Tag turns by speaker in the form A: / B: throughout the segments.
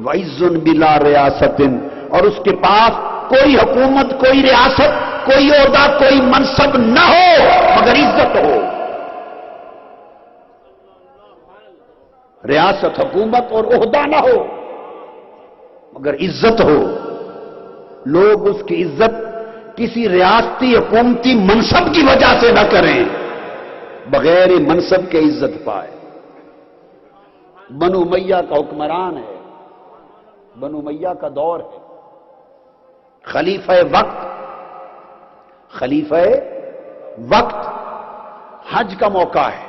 A: وعز بلا ریاست، اور اس کے پاس کوئی حکومت، کوئی ریاست، کوئی عہدہ، کوئی منصب نہ ہو مگر عزت ہو۔ ریاست، حکومت اور عہدہ نہ ہو مگر عزت ہو۔ لوگ اس کی عزت کسی ریاستی حکومتی منصب کی وجہ سے نہ کریں، بغیر منصب کے عزت پائے۔ بنو امیہ کا حکمران ہے، بنو امیہ کا دور ہے، خلیفہ وقت حج کا موقع ہے،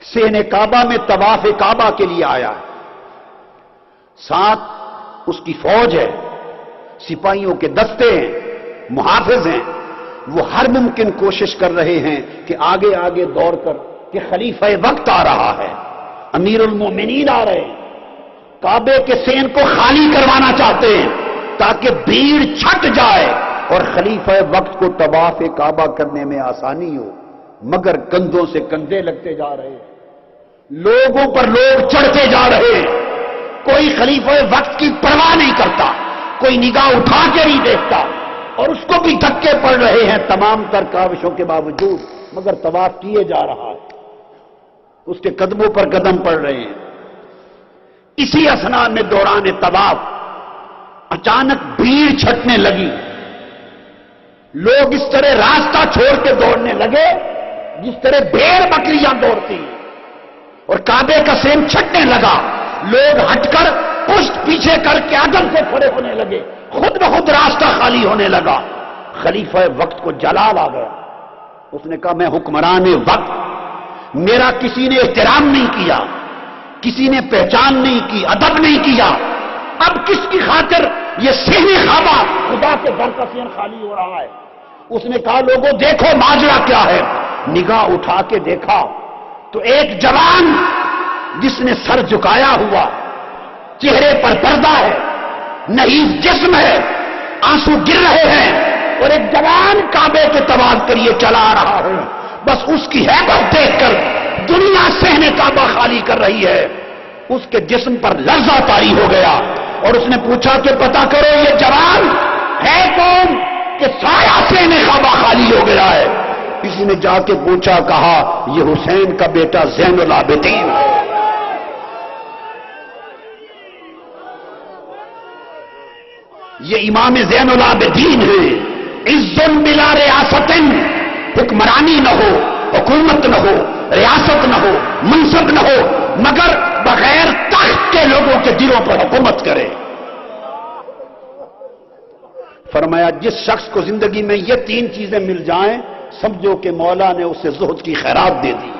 A: صحن کعبہ میں طواف کعبہ کے لیے آیا ہے، ساتھ اس کی فوج ہے، سپاہیوں کے دستے ہیں، محافظ ہیں، وہ ہر ممکن کوشش کر رہے ہیں کہ آگے آگے دوڑ کر کہ خلیفہ وقت آ رہا ہے، امیر المومنین آ رہے ہیں، کعبے کے صحن کو خالی کروانا چاہتے ہیں تاکہ بھیڑ چھٹ جائے اور خلیفہ وقت کو طواف کعبہ کرنے میں آسانی ہو، مگر کندھوں سے کندھے لگتے جا رہے ہیں، لوگوں پر لوگ چڑھتے جا رہے ہیں، کوئی خلیفہ وقت کی پرواہ نہیں کرتا، کوئی نگاہ اٹھا کے نہیں دیکھتا، اور اس کو بھی دھکے پڑ رہے ہیں تمام تر کاوشوں کے باوجود، مگر طواف کیے جا رہا ہے، اس کے قدموں پر قدم پڑ رہے ہیں۔ اسی اثناء میں دوران طواف اچانک بھیڑ چھٹنے لگی، لوگ اس طرح راستہ چھوڑ کے دوڑنے لگے جس طرح بھیڑ بکریاں دوڑتی، اور کعبے کا صحن چھٹنے لگا، لوگ ہٹ کر پشت پیچھے کر کے عدم سے کھڑے ہونے لگے، خود بخود راستہ خالی ہونے لگا۔ خلیفہ وقت کو جلال آ گیا، اس نے کہا میں حکمران وقت، میرا کسی نے احترام نہیں کیا، کسی نے پہچان نہیں کی، ادب نہیں کیا، اب کس کی خاطر یہ صحن کعبہ خدا کے در کا صحن خالی ہو رہا ہے؟ اس نے کہا لوگوں دیکھو ماجرا کیا ہے۔ نگاہ اٹھا کے دیکھا تو ایک جوان جس نے سر جھکایا ہوا، چہرے پر پردہ ہے، نحیف جسم ہے، آنسو گر رہے ہیں، اور ایک جوان کعبے کے طواف کے لیے چلا آ رہا ہے، بس اس کی ہیبت دیکھ کر دنیا صحن کعبہ خالی کر رہی ہے، اس کے جسم پر لرزہ طاری ہو گیا، اور اس نے پوچھا کہ پتہ کرو یہ جوان ہے کون کہ سارا صحن کعبہ خالی ہو گیا ہے؟ کسی نے جا کے پوچھا، کہا یہ حسین کا بیٹا زین العابدین ہے۔ یہ امام زین العابدین ہے۔ عز بلا ریاست، حکمرانی نہ ہو، حکومت نہ ہو، ریاست نہ ہو، منصب نہ ہو، مگر بغیر تخت کے لوگوں کے دلوں پر حکومت کرے۔ فرمایا جس شخص کو زندگی میں یہ تین چیزیں مل جائیں، سمجھو کہ مولا نے اسے زہد کی خیرات دے دی۔